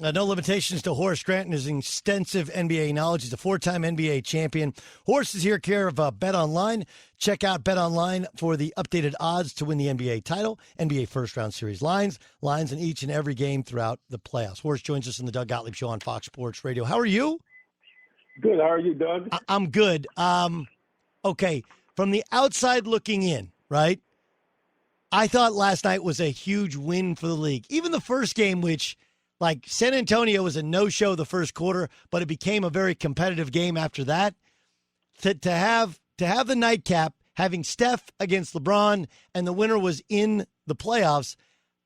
No limitations to Horace Grant and his extensive NBA knowledge. He's a four-time NBA champion. Horace is here care of Bet Online. Check out Bet Online for the updated odds to win the NBA title, NBA first-round series lines in each and every game throughout the playoffs. Horace joins us in the Doug Gottlieb Show on Fox Sports Radio. How are you? Good. How are you, Doug? I'm good. Okay, from the outside looking in, right? I thought last night was a huge win for the league. Even the first game, which – like San Antonio was a no-show the first quarter, but it became a very competitive game after that. To have the nightcap, having Steph against LeBron, and the winner was in the playoffs,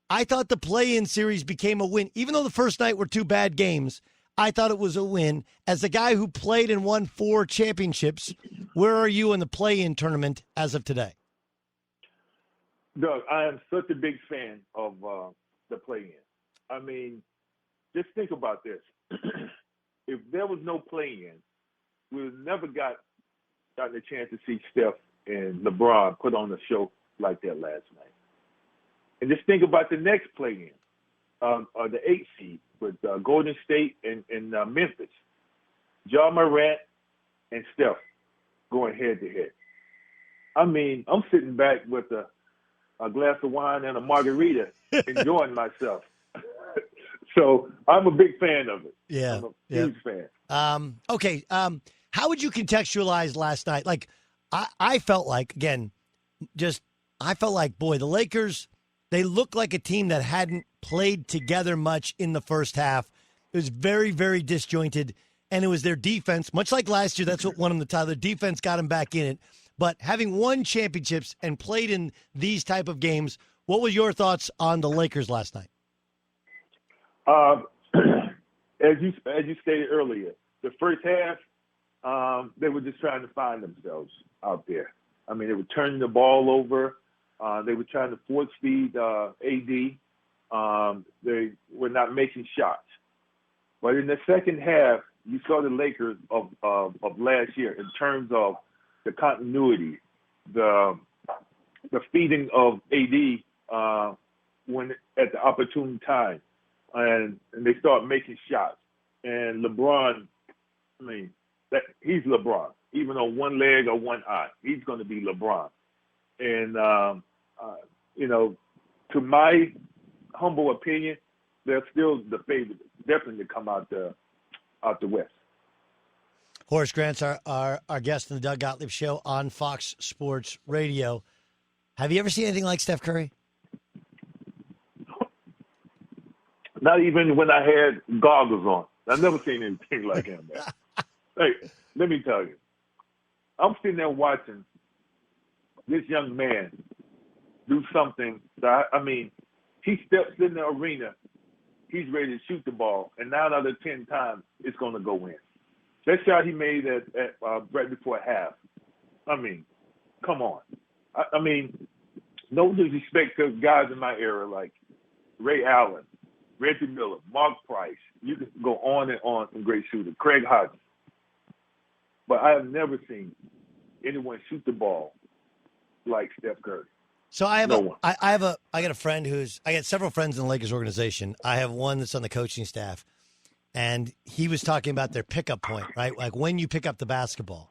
I thought the play-in series became a win. Even though the first night were two bad games, I thought it was a win. As a guy who played and won 4 championships, where are you in the play-in tournament as of today? Doug, I am such a big fan of the play-in. I mean, just think about this. If there was no play-in, we would never gotten a chance to see Steph and LeBron put on a show like that last night. And just think about the next play-in, the 8th seed with Golden State and Memphis. Ja Morant and Steph going head-to-head. I mean, I'm sitting back with a glass of wine and a margarita enjoying myself. So I'm a big fan of it. Yeah, I'm a huge fan. Okay, how would you contextualize last night? Like, I felt like, again, I felt like, boy, the Lakers, they looked like a team that hadn't played together much in the first half. It was very, very disjointed, and it was their defense. Much like last year, that's what won them the title. Their defense got them back in it. But having won championships and played in these type of games, what were your thoughts on the Lakers last night? As you stated earlier, the first half, they were just trying to find themselves out there. I mean, they were turning the ball over. They were trying to force feed AD. They were not making shots. But in the second half, you saw the Lakers of last year in terms of the continuity, the feeding of AD when at the opportune time. And they start making shots. And LeBron, I mean, he's LeBron. Even on one leg or one eye, he's going to be LeBron. And, to my humble opinion, they're still the favorite, definitely to come out the West. Horace Grant's our guest in the Doug Gottlieb Show on Fox Sports Radio. Have you ever seen anything like Steph Curry? Not even when I had goggles on. I've never seen anything like him, man. Hey, let me tell you. I'm sitting there watching this young man do something that, he steps in the arena, he's ready to shoot the ball, and 9 out of 10 times it's going to go in. That shot he made at right before half, come on. No disrespect to guys in my era like Ray Allen, Reggie Miller, Mark Price. You can go on and on from great shooters. Craig Hodges. But I have never seen anyone shoot the ball like Steph Curry. So I got a friend I got several friends in the Lakers organization. I have one that's on the coaching staff, and he was talking about their pickup point, right? Like when you pick up the basketball.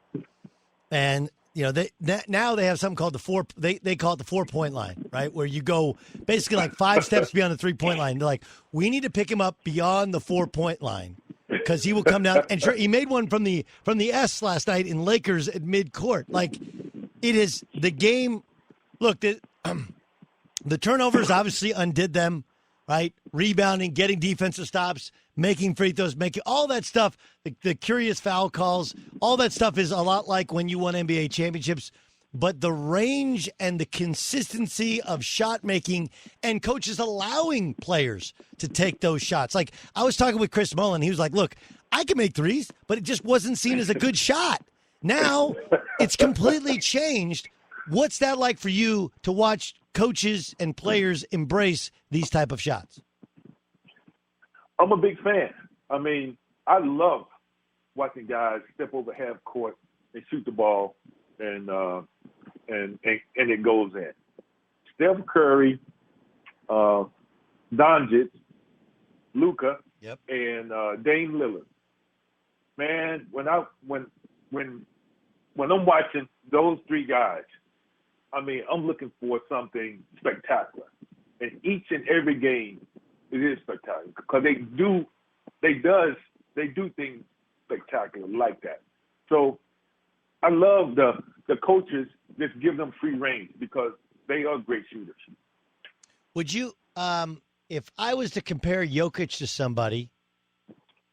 And now they have something called they call it the 4-point line, right? Where you go basically like 5 steps beyond the 3-point line. They're like, we need to pick him up beyond the 4-point line because he will come down. And sure, he made one from the S last night in Lakers at midcourt. Like, it is the game. Look, the turnovers obviously undid them, right? Rebounding, getting defensive stops, making free throws, making all that stuff, the curious foul calls, all that stuff is a lot like when you won NBA championships. But the range and the consistency of shot making and coaches allowing players to take those shots. Like, I was talking with Chris Mullin. He was like, look, I can make threes, but it just wasn't seen as a good shot. Now it's completely changed. What's that like for you to watch coaches and players embrace these type of shots? I'm a big fan. I love watching guys step over half court and shoot the ball, and it goes in. Steph Curry, Doncic, Luka, Yep. and Dame Lillard. Man, when I'm watching those three guys, I mean, I'm looking for something spectacular. And each and every game, it is spectacular because they do things spectacular like that. So I love the coaches just give them free reign because they are great shooters. Would you, if I was to compare Jokic to somebody,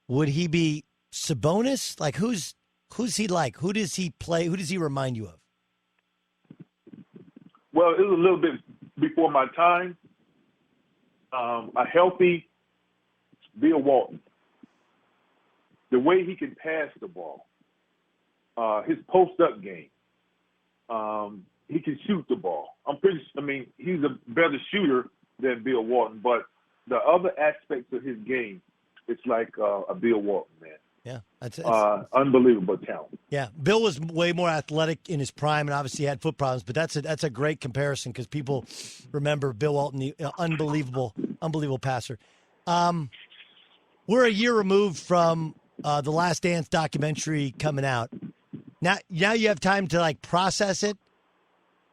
would he be Sabonis? Like, who's he like? Who does he play? Who does he remind you of? Well, it was a little bit before my time. A healthy Bill Walton. The way he can pass the ball, his post-up game, he can shoot the ball. He's a better shooter than Bill Walton, but the other aspects of his game, it's like a Bill Walton, man. Yeah, that's unbelievable talent. Yeah, Bill was way more athletic in his prime, and obviously had foot problems. But that's a great comparison because people remember Bill Walton, the unbelievable passer. We're a year removed from the Last Dance documentary coming out. Now you have time to like process it.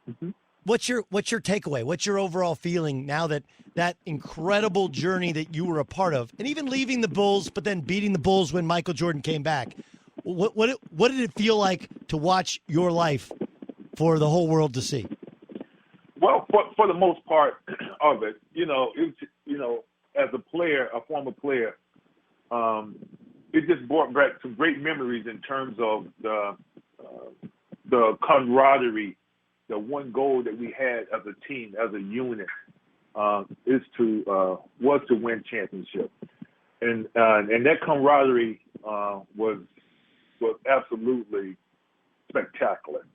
Mm-hmm. What's your takeaway? What's your overall feeling now that incredible journey that you were a part of, and even leaving the Bulls, but then beating the Bulls when Michael Jordan came back? What did it feel like to watch your life for the whole world to see? Well, for the most part of it, as a player, a former player, it just brought back some great memories in terms of the camaraderie. The one goal that we had as a team, as a unit, was to win championship, and that camaraderie was absolutely spectacular.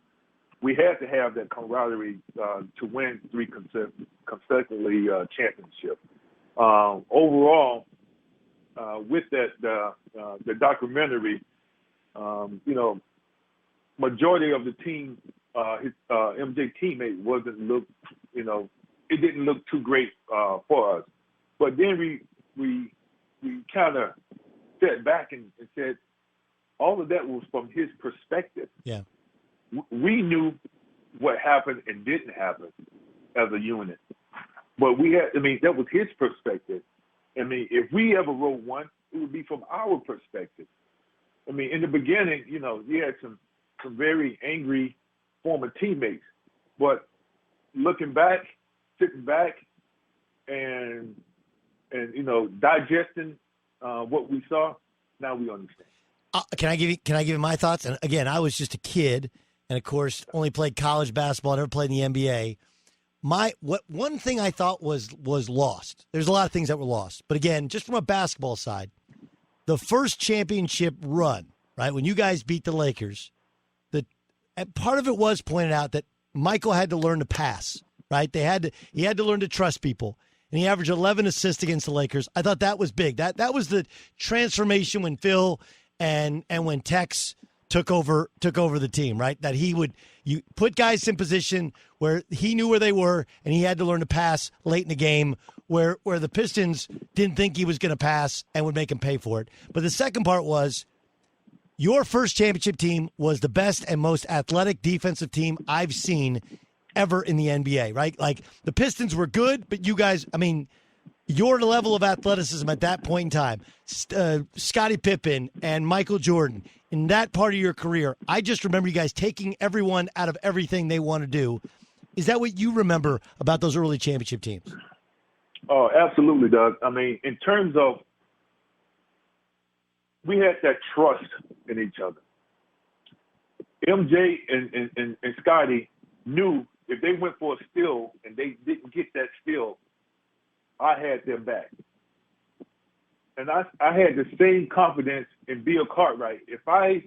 We had to have that camaraderie to win 3 consecutively championships. Overall, with that the documentary, majority of the team. His MJ teammate it didn't look too great for us. But then we kind of sat back and said, all of that was from his perspective. Yeah. We knew what happened and didn't happen as a unit. But that was his perspective. If we ever wrote one, it would be from our perspective. In the beginning, you had some very angry former teammates, but looking back, sitting back, and digesting what we saw, now we understand. Can I give you my thoughts? And again, I was just a kid, and of course, only played college basketball, never played in the NBA. One thing I thought was lost. There's a lot of things that were lost, but again, just from a basketball side, the first championship run, right when you guys beat the Lakers. And part of it was pointed out that Michael had to learn to pass, right? He had to learn to trust people. And he averaged 11 assists against the Lakers. I thought that was big. That was the transformation when Phil and when Tex took over the team, right? That you put guys in position where he knew where they were, and he had to learn to pass late in the game where the Pistons didn't think he was going to pass and would make him pay for it. But the second part was, your first championship team was the best and most athletic defensive team I've seen ever in the NBA, right? Like, the Pistons were good, but you guys, your level of athleticism at that point in time, Scottie Pippen and Michael Jordan, in that part of your career, I just remember you guys taking everyone out of everything they want to do. Is that what you remember about those early championship teams? Oh, absolutely, Doug. In terms of, we had that trust in each other. MJ and Scotty knew if they went for a steal and they didn't get that steal, I had them back. And I had the same confidence in Bill Cartwright. If my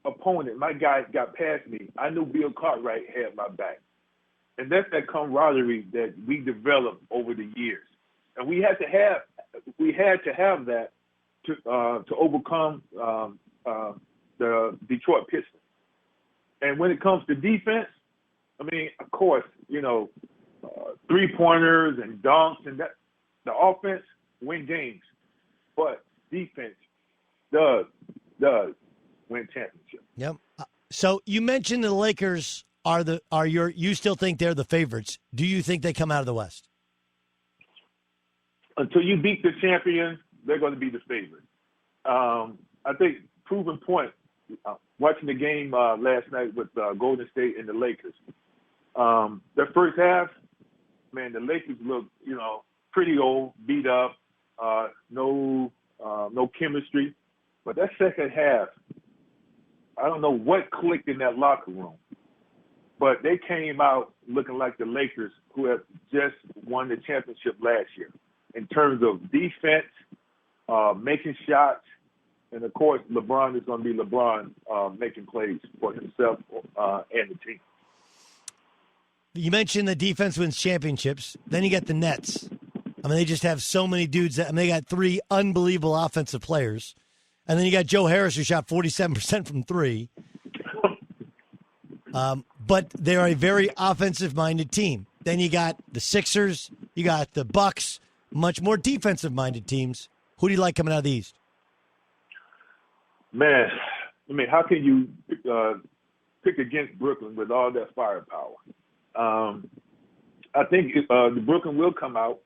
opponent, my guy got past me, I knew Bill Cartwright had my back. And that's that camaraderie that we developed over the years. And we had to have that to overcome the Detroit Pistons. And when it comes to defense, of course, 3-pointers and dunks and that. The offense win games, but defense does win championships. Yep. So you mentioned the Lakers you still think they're the favorites. Do you think they come out of the West? Until you beat the champion, they're going to be the favorite. I think proven point, watching the game last night with Golden State and the Lakers. Their first half, man, the Lakers looked, pretty old, beat up, no chemistry. But that second half, I don't know what clicked in that locker room, but they came out looking like the Lakers, who have just won the championship last year in terms of defense, making shots, and of course, LeBron is going to be LeBron making plays for himself and the team. You mentioned the defense wins championships. Then you get the Nets. I mean, they just have so many dudes. They got 3 unbelievable offensive players. And then you got Joe Harris, who shot 47% from 3. But they're a very offensive-minded team. Then you got the Sixers. You got the Bucks, much more defensive-minded teams. Who do you like coming out of the East? Man, I mean, how can you pick against Brooklyn with all that firepower? I think the Brooklyn will come out,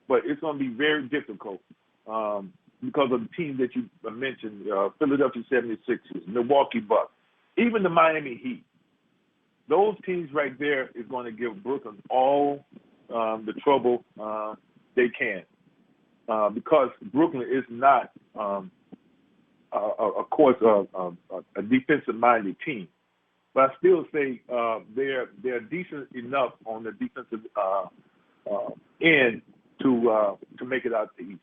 but it's going to be very difficult because of the teams that you mentioned, Philadelphia 76ers, Milwaukee Bucks, even the Miami Heat. Those teams right there is going to give Brooklyn all the trouble they can because Brooklyn is not, of course, a defensive-minded team. But I still say they're decent enough on the defensive end to make it out the East.